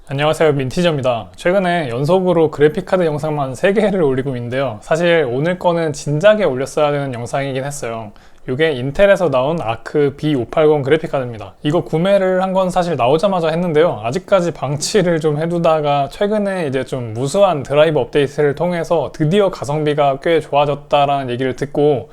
안녕하세요, 민티저입니다. 최근에 연속으로 그래픽카드 영상만 3개를 올리고 있는데요. 사실 오늘 거는 진작에 올렸어야 되는 영상이긴 했어요. 이게 인텔에서 나온 아크 B580 그래픽카드입니다. 이거 구매를 한 건 사실 나오자마자 했는데요. 아직까지 방치를 좀 해두다가 최근에 이제 좀 무수한 드라이버 업데이트를 통해서 드디어 가성비가 꽤 좋아졌다라는 얘기를 듣고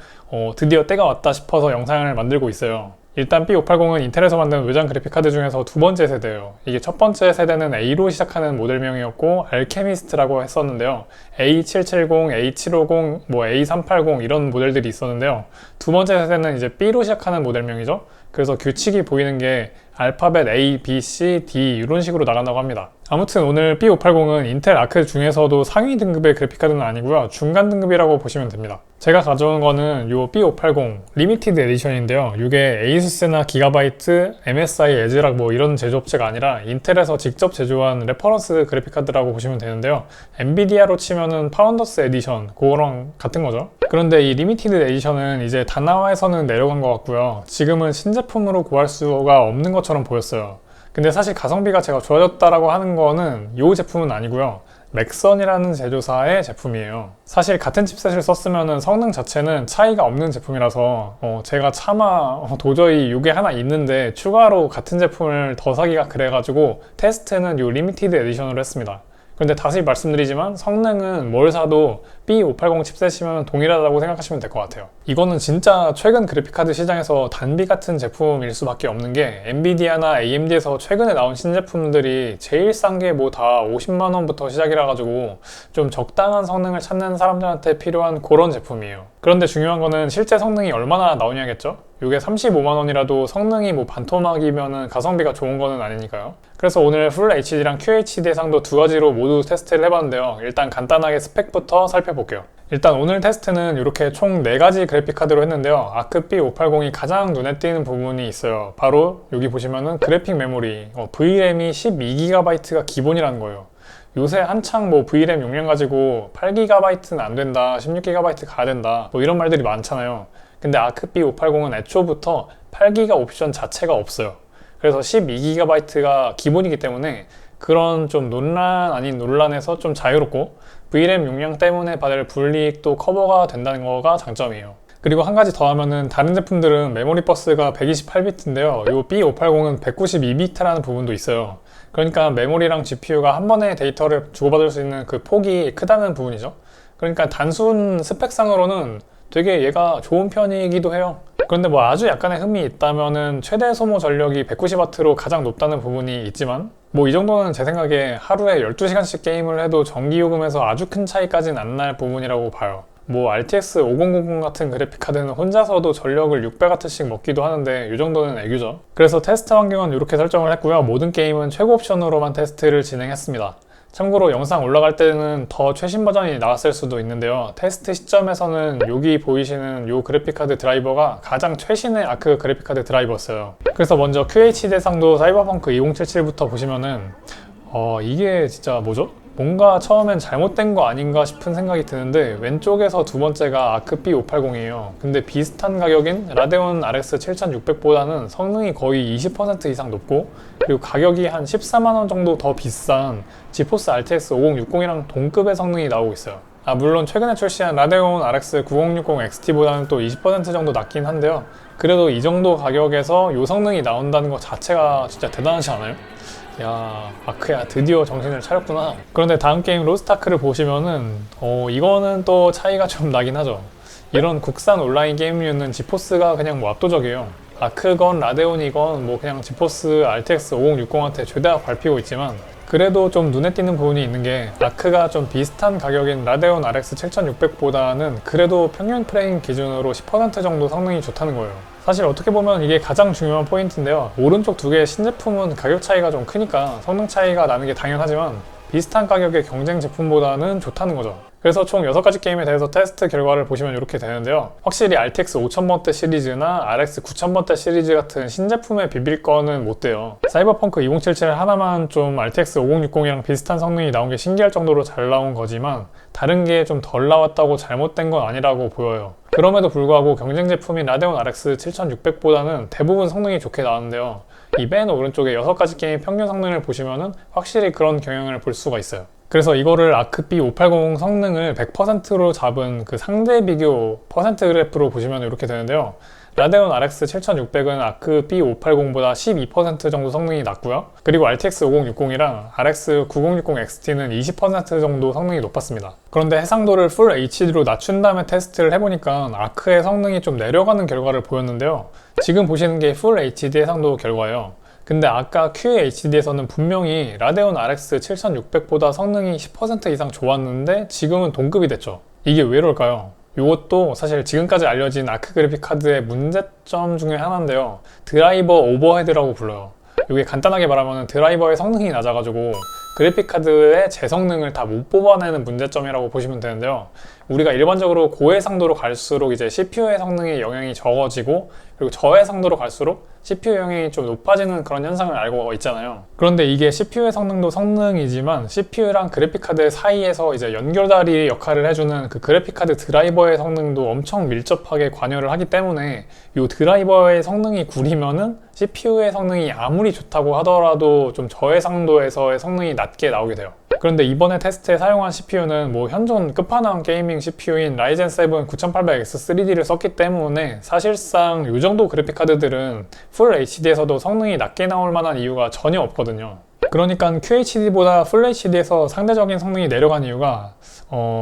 드디어 때가 왔다 싶어서 영상을 만들고 있어요. 일단 B580은 인텔에서 만든 외장 그래픽카드 중에서 두 번째 세대예요. 이게 첫 번째 세대는 A로 시작하는 모델명이었고 알케미스트라고 했었는데요. A770, A750, A380 이런 모델들이 있었는데요. 두 번째 세대는 이제 B로 시작하는 모델명이죠. 그래서 규칙이 보이는 게 알파벳 A, B, C, D 이런 식으로 나간다고 합니다. 아무튼 오늘 B580은 인텔 아크 중에서도 상위 등급의 그래픽카드는 아니고요. 중간 등급이라고 보시면 됩니다. 제가 가져온 거는 요 B580 리미티드 에디션인데요. 이게 에이수스나 기가바이트, MSI, 에즈락 이런 제조업체가 아니라 인텔에서 직접 제조한 레퍼런스 그래픽카드라고 보시면 되는데요. 엔비디아로 치면은 파운더스 에디션 그거랑 같은 거죠. 그런데 이 리미티드 에디션은 이제 다나와에서는 내려간 것 같고요. 지금은 신제품으로 구할 수가 없는 것처럼 보였어요. 근데 사실 가성비가 제가 좋아졌다라고 하는 거는 이 제품은 아니고요. 맥선이라는 제조사의 제품이에요. 사실 같은 칩셋을 썼으면 성능 자체는 차이가 없는 제품이라서 제가 차마 도저히 이게 하나 있는데 추가로 같은 제품을 더 사기가 그래가지고 테스트는 이 리미티드 에디션으로 했습니다. 그런데 다시 말씀드리지만 성능은 뭘 사도 B580 칩셋이면 동일하다고 생각하시면 될 것 같아요. 이거는 진짜 최근 그래픽카드 시장에서 단비 같은 제품일 수밖에 없는 게 엔비디아나 AMD에서 최근에 나온 신제품들이 제일 싼 게 다 50만원부터 시작이라 가지고 좀 적당한 성능을 찾는 사람들한테 필요한 그런 제품이에요. 그런데 중요한 거는 실제 성능이 얼마나 나오냐겠죠? 이게 35만원이라도 성능이 반토막이면 가성비가 좋은 거는 아니니까요. 그래서 오늘 풀 HD랑 QHD 해상도 두 가지로 모두 테스트를 해봤는데요. 일단 간단하게 스펙부터 살펴볼게요. 일단 오늘 테스트는 이렇게 총 4가지 그래픽카드로 했는데요. 아크 B580이 가장 눈에 띄는 부분이 있어요. 바로 여기 보시면은 그래픽 메모리 VRAM이 12GB가 기본이라는 거예요. 요새 한창 VRAM 용량 가지고 8GB는 안 된다, 16GB 가야 된다 이런 말들이 많잖아요. 근데 아크 B580은 애초부터 8GB 옵션 자체가 없어요. 그래서 12GB가 기본이기 때문에 그런 좀 논란 아닌 논란에서 좀 자유롭고 VRAM 용량 때문에 받을 불이익도 커버가 된다는 거가 장점이에요. 그리고 한 가지 더 하면은 다른 제품들은 메모리 버스가 128비트인데요. 이 B580은 192비트라는 부분도 있어요. 그러니까 메모리랑 GPU가 한 번에 데이터를 주고받을 수 있는 그 폭이 크다는 부분이죠. 그러니까 단순 스펙상으로는 되게 얘가 좋은 편이기도 해요. 그런데 아주 약간의 흠이 있다면은 최대 소모 전력이 190W로 가장 높다는 부분이 있지만 이 정도는 제 생각에 하루에 12시간씩 게임을 해도 전기요금에서 아주 큰 차이까지는 안 날 부분이라고 봐요. RTX 5000 같은 그래픽카드는 혼자서도 전력을 600W씩 먹기도 하는데 이 정도는 애교죠. 그래서 테스트 환경은 이렇게 설정을 했고요. 모든 게임은 최고 옵션으로만 테스트를 진행했습니다. 참고로 영상 올라갈 때는 더 최신 버전이 나왔을 수도 있는데요. 테스트 시점에서는 여기 보이시는 이 그래픽카드 드라이버가 가장 최신의 아크 그래픽카드 드라이버였어요. 그래서 먼저 QHD 대상도 사이버펑크 2077부터 보시면은 이게 진짜 뭐죠? 뭔가 처음엔 잘못된 거 아닌가 싶은 생각이 드는데 왼쪽에서 두 번째가 아크 B580이에요. 근데 비슷한 가격인 라데온 RX 7600보다는 성능이 거의 20% 이상 높고 그리고 가격이 한 14만원 정도 더 비싼 지포스 RTX 5060이랑 동급의 성능이 나오고 있어요. 물론 최근에 출시한 라데온 RX 9060 XT보다는 또 20% 정도 낮긴 한데요. 그래도 이 정도 가격에서 이 성능이 나온다는 것 자체가 진짜 대단하지 않아요? 야, 아크야 드디어 정신을 차렸구나. 그런데 다음 게임 로스트아크를 보시면은 이거는 또 차이가 좀 나긴 하죠. 이런 국산 온라인 게임류는 지포스가 그냥 압도적이에요. 아크건 라데온이건 그냥 지포스 RTX 5060한테 죄다 밟히고 있지만 그래도 좀 눈에 띄는 부분이 있는 게 아크가 좀 비슷한 가격인 라데온 RX 7600보다는 그래도 평균 프레임 기준으로 10% 정도 성능이 좋다는 거예요. 사실 어떻게 보면 이게 가장 중요한 포인트인데요. 오른쪽 두 개의 신제품은 가격 차이가 좀 크니까 성능 차이가 나는 게 당연하지만 비슷한 가격의 경쟁 제품보다는 좋다는 거죠. 그래서 총 6가지 게임에 대해서 테스트 결과를 보시면 이렇게 되는데요. 확실히 RTX 5000번대 시리즈나 RX 9000번대 시리즈 같은 신제품에 비빌 거는 못 돼요. 사이버펑크 2077 하나만 좀 RTX 5060이랑 비슷한 성능이 나온 게 신기할 정도로 잘 나온 거지만 다른 게 좀 덜 나왔다고 잘못된 건 아니라고 보여요. 그럼에도 불구하고 경쟁 제품인 라데온 RX 7600보다는 대부분 성능이 좋게 나왔는데요. 이 맨 오른쪽에 6가지 게임 평균 성능을 보시면은 확실히 그런 경향을 볼 수가 있어요. 그래서 이거를 아크 B580 성능을 100%로 잡은 그 상대 비교 퍼센트 그래프로 보시면 이렇게 되는데요. 라데온 RX 7600은 아크 B580보다 12% 정도 성능이 낮고요. 그리고 RTX 5060이랑 RX 9060 XT는 20% 정도 성능이 높았습니다. 그런데 해상도를 풀 HD로 낮춘 다음에 테스트를 해보니까 아크의 성능이 좀 내려가는 결과를 보였는데요. 지금 보시는 게 풀 HD 해상도 결과예요. 근데 아까 QHD에서는 분명히 라데온 RX 7600보다 성능이 10% 이상 좋았는데 지금은 동급이 됐죠. 이게 왜 그럴까요? 이것도 사실 지금까지 알려진 아크 그래픽 카드의 문제점 중에 하나인데요. 드라이버 오버헤드라고 불러요. 이게 간단하게 말하면 드라이버의 성능이 낮아가지고 그래픽 카드의 제 성능을 다 못 뽑아내는 문제점이라고 보시면 되는데요. 우리가 일반적으로 고해상도로 갈수록 이제 CPU의 성능의 영향이 적어지고, 그리고 저해상도로 갈수록 CPU 영향이 좀 높아지는 그런 현상을 알고 있잖아요. 그런데 이게 CPU의 성능도 성능이지만 CPU랑 그래픽카드 사이에서 이제 연결다리 역할을 해주는 그 그래픽카드 드라이버의 성능도 엄청 밀접하게 관여를 하기 때문에 이 드라이버의 성능이 구리면은 CPU의 성능이 아무리 좋다고 하더라도 좀 저해상도에서의 성능이 낮게 나오게 돼요. 그런데 이번에 테스트에 사용한 CPU는 뭐 현존 끝판왕 게이밍 CPU인 라이젠 7 9800X 3D를 썼기 때문에 사실상 이 정도 그래픽 카드들은 풀 HD에서도 성능이 낮게 나올 만한 이유가 전혀 없거든요. 그러니까 QHD보다 풀 HD에서 상대적인 성능이 내려간 이유가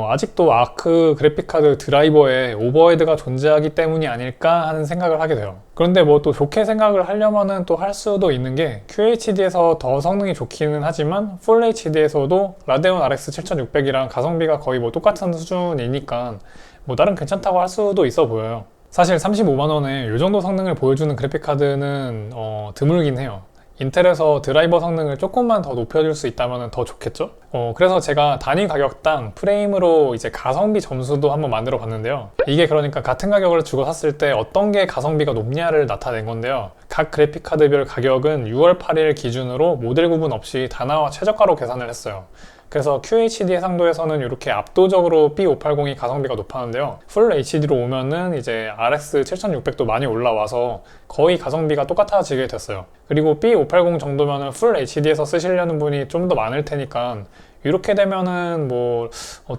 아직도 아크 그래픽카드 드라이버에 오버헤드가 존재하기 때문이 아닐까 하는 생각을 하게 돼요. 그런데 뭐 또 좋게 생각을 하려면은 또 할 수도 있는 게 QHD에서 더 성능이 좋기는 하지만 풀 HD에서도 라데온 RX 7600이랑 가성비가 거의 뭐 똑같은 수준이니까 뭐 나름 괜찮다고 할 수도 있어 보여요. 사실 35만원에 이 정도 성능을 보여주는 그래픽카드는 드물긴 해요. 인텔에서 드라이버 성능을 조금만 더 높여줄 수 있다면 더 좋겠죠? 그래서 제가 단위 가격당 프레임으로 이제 가성비 점수도 한번 만들어 봤는데요. 이게 그러니까 같은 가격을 주고 샀을 때 어떤 게 가성비가 높냐를 나타낸 건데요. 각 그래픽 카드별 가격은 6월 8일 기준으로 모델 구분 없이 단화와 최저가로 계산을 했어요. 그래서 QHD 해상도에서는 이렇게 압도적으로 B580이 가성비가 높았는데요. 풀 HD로 오면은 이제 RX 7600도 많이 올라와서 거의 가성비가 똑같아지게 됐어요. 그리고 B580 정도면은 풀 HD에서 쓰시려는 분이 좀 더 많을 테니까 이렇게 되면은 뭐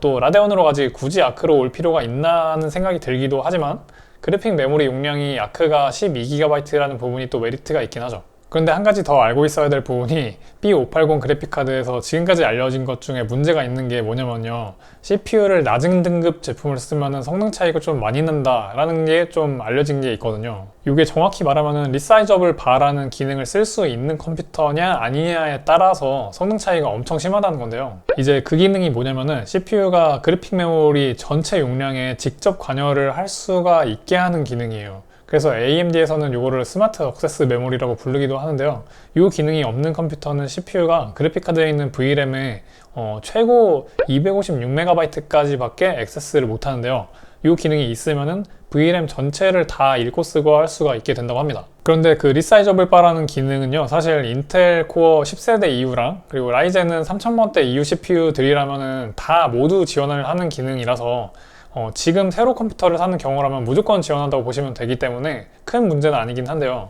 또 라데온으로 가지 굳이 아크로 올 필요가 있나 하는 생각이 들기도 하지만 그래픽 메모리 용량이 아크가 12GB라는 부분이 또 메리트가 있긴 하죠. 그런데 한 가지 더 알고 있어야 될 부분이 B580 그래픽카드에서 지금까지 알려진 것 중에 문제가 있는 게 뭐냐면요. CPU를 낮은 등급 제품을 쓰면 성능 차이가 좀 많이 난다 라는 게 좀 알려진 게 있거든요. 이게 정확히 말하면 리사이저블 바라는 기능을 쓸 수 있는 컴퓨터냐 아니냐에 따라서 성능 차이가 엄청 심하다는 건데요. 이제 그 기능이 뭐냐면은 CPU가 그래픽 메모리 전체 용량에 직접 관여를 할 수가 있게 하는 기능이에요. 그래서 AMD에서는 이거를 스마트 액세스 메모리라고 부르기도 하는데요. 이 기능이 없는 컴퓨터는 CPU가 그래픽카드에 있는 VRAM에 최고 256MB까지 밖에 액세스를 못 하는데요. 이 기능이 있으면은 VRAM 전체를 다 읽고 쓰고 할 수가 있게 된다고 합니다. 그런데 그 리사이저블 바라는 기능은요, 사실 인텔 코어 10세대 이후랑 그리고 라이젠은 3000번대 이후 CPU들이라면은 다 모두 지원을 하는 기능이라서 지금 새로 컴퓨터를 사는 경우라면 무조건 지원한다고 보시면 되기 때문에 큰 문제는 아니긴 한데요.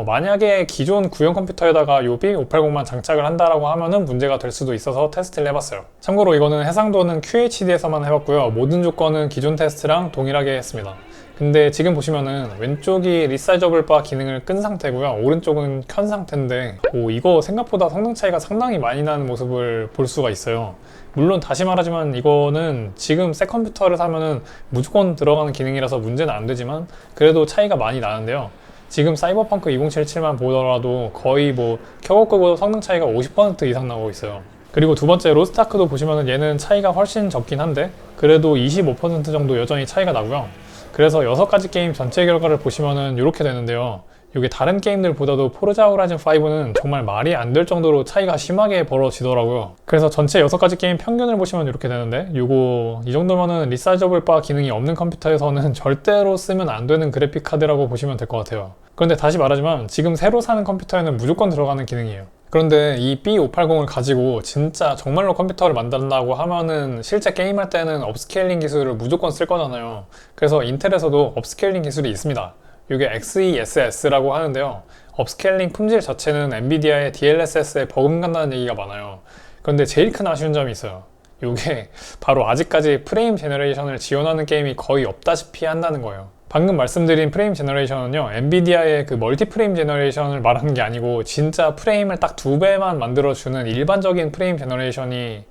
만약에 기존 구형 컴퓨터에다가 요 B580만 장착을 한다라고 하면은 문제가 될 수도 있어서 테스트를 해봤어요. 참고로 이거는 해상도는 QHD에서만 해봤고요. 모든 조건은 기존 테스트랑 동일하게 했습니다. 근데 지금 보시면은 왼쪽이 리사이저블 바 기능을 끈 상태고요. 오른쪽은 켠 상태인데 이거 생각보다 성능 차이가 상당히 많이 나는 모습을 볼 수가 있어요. 물론 다시 말하지만 이거는 지금 새 컴퓨터를 사면은 무조건 들어가는 기능이라서 문제는 안 되지만 그래도 차이가 많이 나는데요. 지금 사이버펑크 2077만 보더라도 거의 뭐 켜고 끄고 성능 차이가 50% 이상 나오고 있어요. 그리고 두 번째 로스트아크도 보시면은 얘는 차이가 훨씬 적긴 한데 그래도 25% 정도 여전히 차이가 나고요. 그래서 6가지 게임 전체 결과를 보시면은 이렇게 되는데요. 이게 다른 게임들보다도 포르자 호라이즌 5는 정말 말이 안 될 정도로 차이가 심하게 벌어지더라고요. 그래서 전체 6가지 게임 평균을 보시면 이렇게 되는데 이 정도면은 리사이저블 바 기능이 없는 컴퓨터에서는 절대로 쓰면 안 되는 그래픽 카드라고 보시면 될 것 같아요. 그런데 다시 말하지만 지금 새로 사는 컴퓨터에는 무조건 들어가는 기능이에요. 그런데 이 B580을 가지고 진짜 정말로 컴퓨터를 만든다고 하면은 실제 게임할 때는 업스케일링 기술을 무조건 쓸 거잖아요. 그래서 인텔에서도 업스케일링 기술이 있습니다. 이게 XeSS라고 하는데요. 업스케일링 품질 자체는 엔비디아의 DLSS에 버금간다는 얘기가 많아요. 그런데 제일 큰 아쉬운 점이 있어요. 이게 바로 아직까지 프레임 제너레이션을 지원하는 게임이 거의 없다시피 한다는 거예요. 방금 말씀드린 프레임 제너레이션은요, 엔비디아의 그 멀티 프레임 제너레이션을 말하는 게 아니고 진짜 프레임을 딱 2배만 만들어주는 일반적인 프레임 제너레이션이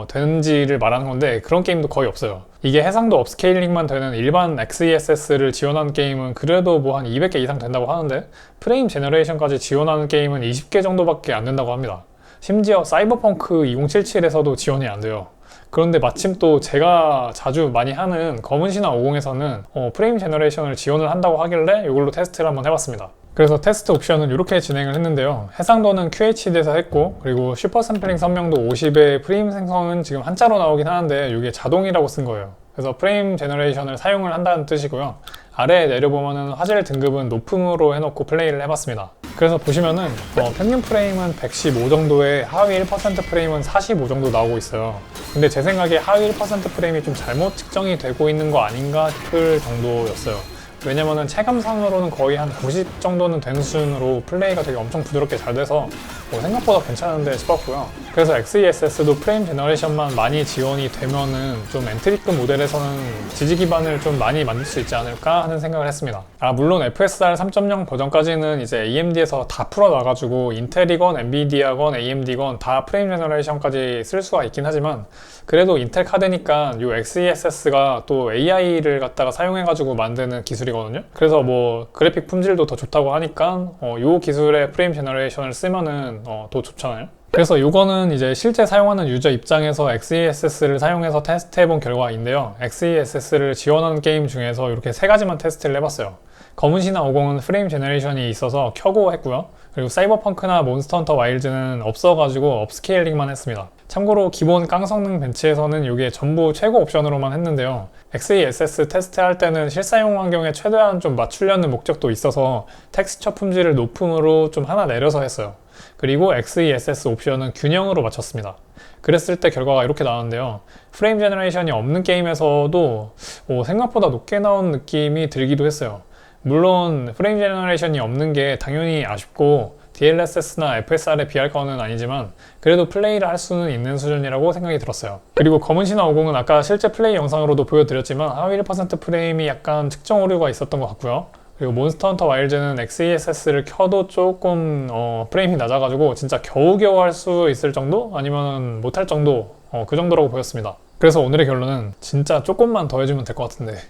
되는지를 말하는 건데, 그런 게임도 거의 없어요. 이게 해상도 업스케일링만 되는 일반 XeSS를 지원하는 게임은 그래도 뭐 한 200개 이상 된다고 하는데, 프레임 제너레이션까지 지원하는 게임은 20개 정도밖에 안 된다고 합니다. 심지어 사이버펑크 2077에서도 지원이 안 돼요. 그런데 마침 또 제가 자주 많이 하는 검은신화 50에서는 프레임 제너레이션을 지원을 한다고 하길래 이걸로 테스트를 한번 해봤습니다. 그래서 테스트 옵션은 이렇게 진행을 했는데요. 해상도는 QHD에서 했고, 그리고 슈퍼 샘플링 선명도 50의 프레임 생성은 지금 한자로 나오긴 하는데 이게 자동이라고 쓴 거예요. 그래서 프레임 제너레이션을 사용을 한다는 뜻이고요. 아래에 내려보면은 화질 등급은 높음으로 해놓고 플레이를 해봤습니다. 그래서 보시면은 평균 프레임은 115 정도에 하위 1% 프레임은 45 정도 나오고 있어요. 근데 제 생각에 하위 1% 프레임이 좀 잘못 측정이 되고 있는 거 아닌가 싶을 정도였어요. 왜냐면은 체감상으로는 거의 한 90 정도는 되는 수준으로 플레이가 되게 엄청 부드럽게 잘 돼서 생각보다 괜찮은데 싶었고요. 그래서 XeSS도 프레임 제너레이션만 많이 지원이 되면은 좀 엔트리급 모델에서는 지지 기반을 좀 많이 만들 수 있지 않을까 하는 생각을 했습니다. 물론 FSR 3.0 버전까지는 이제 AMD에서 다 풀어놔가지고 인텔이건 엔비디아건 AMD건 다 프레임 제너레이션까지 쓸 수가 있긴 하지만, 그래도 인텔 카드니까 이 XeSS가 또 AI를 갖다가 사용해가지고 만드는 기술이거든요. 그래서 뭐 그래픽 품질도 더 좋다고 하니까 이 기술의 프레임 제너레이션을 쓰면은 더 좋잖아요. 그래서 이거는 이제 실제 사용하는 유저 입장에서 XeSS를 사용해서 테스트해본 결과인데요. XeSS를 지원하는 게임 중에서 이렇게 세 가지만 테스트를 해봤어요. 검은신화 50은 프레임 제너레이션이 있어서 켜고 했고요. 그리고 사이버펑크나 몬스터 헌터 와일드는 없어가지고 업스케일링만 했습니다. 참고로 기본 깡성능 벤치에서는 이게 전부 최고 옵션으로만 했는데요. XeSS 테스트할 때는 실사용 환경에 최대한 좀 맞추려는 목적도 있어서 텍스처 품질을 높음으로 좀 하나 내려서 했어요. 그리고 XeSS 옵션은 균형으로 맞췄습니다. 그랬을 때 결과가 이렇게 나왔는데요. 프레임 제너레이션이 없는 게임에서도 생각보다 높게 나온 느낌이 들기도 했어요. 물론 프레임 제너레이션이 없는 게 당연히 아쉽고 DLSS나 FSR에 비할 거는 아니지만 그래도 플레이를 할 수는 있는 수준이라고 생각이 들었어요. 그리고 검은신화 50은 아까 실제 플레이 영상으로도 보여드렸지만 하위 1% 프레임이 약간 측정 오류가 있었던 것 같고요. 그리고 몬스터 헌터 와일드는 XeSS를 켜도 조금 프레임이 낮아가지고 진짜 겨우겨우 할 수 있을 정도? 아니면 못할 정도? 그 정도라고 보였습니다. 그래서 오늘의 결론은 진짜 조금만 더 해주면 될 것 같은데